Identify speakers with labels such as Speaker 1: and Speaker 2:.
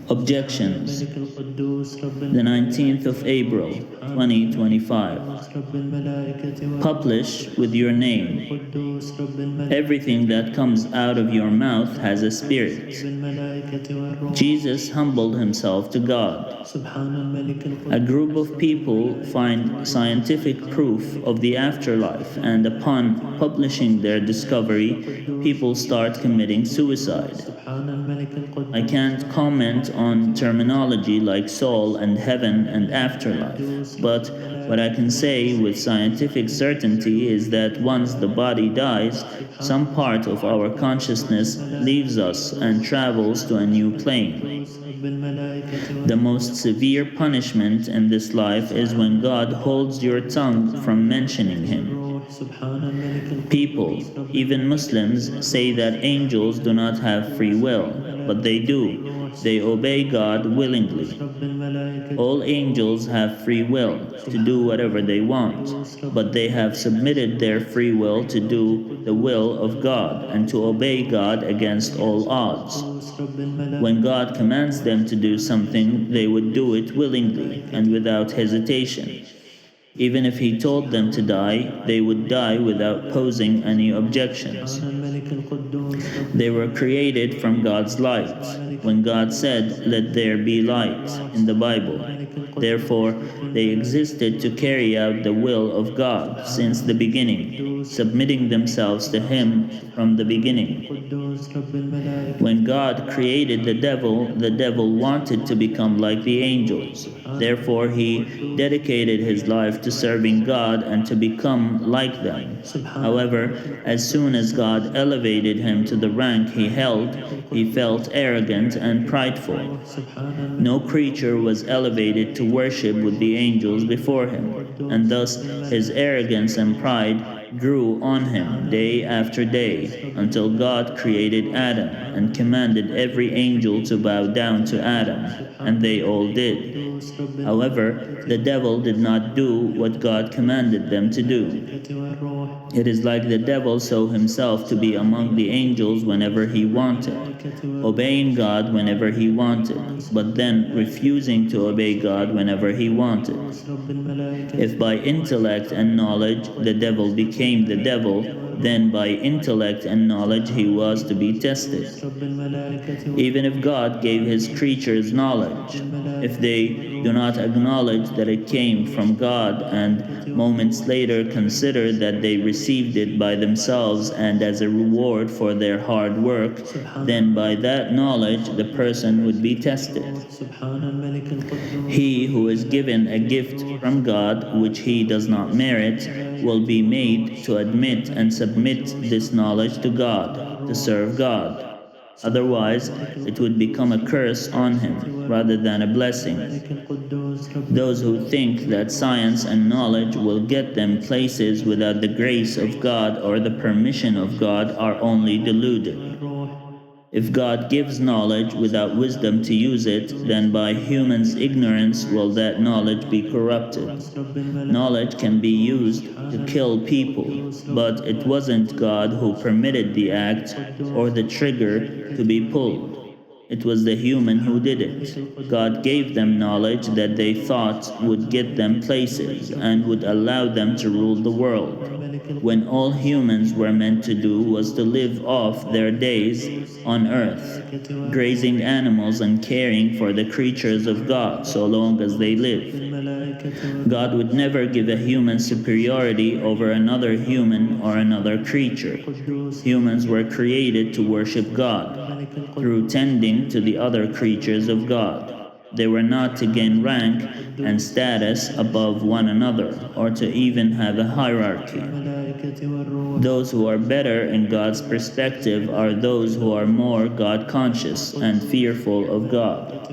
Speaker 1: Objections. The 19th of April, 2025. Publish with your name. Everything that comes out of your mouth has a spirit. Jesus humbled himself to God. A group of people find scientific proof of the afterlife, and upon publishing their discovery, people start committing suicide. I can't comment on terminology like soul and heaven and afterlife, but what I can say with scientific certainty is that once the body dies, some part of our consciousness leaves us and travels to a new plane. The most severe punishment in this life is when God holds your tongue from mentioning Him. People, even Muslims, say that angels do not have free will, but they do. They obey God willingly. All angels have free will to do whatever they want, but they have submitted their free will to do the will of God and to obey God against all odds. When God commands them to do something, they would do it willingly and without hesitation. Even if He told them to die, they would die without posing any objections. They were created from God's light, when God said, "Let there be light," in the Bible. Therefore, they existed to carry out the will of God since the beginning, submitting themselves to Him from the beginning. When God created the devil wanted to become like the angels. Therefore, he dedicated his life to serving God and to become like them. However, as soon as God elevated him to the rank he held, he felt arrogant and prideful. No creature was elevated to worship with the angels before him, and thus his arrogance and pride grew on him day after day, until God created Adam and commanded every angel to bow down to Adam, and they all did. However, the devil did not do what God commanded them to do. It is like the devil saw himself to be among the angels whenever he wanted, obeying God whenever he wanted, but then refusing to obey God whenever he wanted. If by intellect and knowledge the devil became the devil, then by intellect and knowledge he was to be tested. Even if God gave his creatures knowledge, if they do not acknowledge that it came from God and moments later consider that they received it by themselves and as a reward for their hard work, then by that knowledge the person would be tested. He who is given a gift from God which he does not merit will be made to admit and submit this knowledge to God, to serve God. Otherwise, it would become a curse on him rather than a blessing. Those who think that science and knowledge will get them places without the grace of God or the permission of God are only deluded. If God gives knowledge without wisdom to use it, then by humans' ignorance will that knowledge be corrupted. Knowledge can be used to kill people, but it wasn't God who permitted the act or the trigger to be pulled. It was the human who did it. God gave them knowledge that they thought would get them places and would allow them to rule the world, when all humans were meant to do was to live off their days on earth, grazing animals and caring for the creatures of God so long as they live. God would never give a human superiority over another human or another creature. Humans were created to worship God through tending to the other creatures of God. They were not to gain rank and status above one another, or to even have a hierarchy. Those who are better in God's perspective are those who are more God-conscious and fearful of God.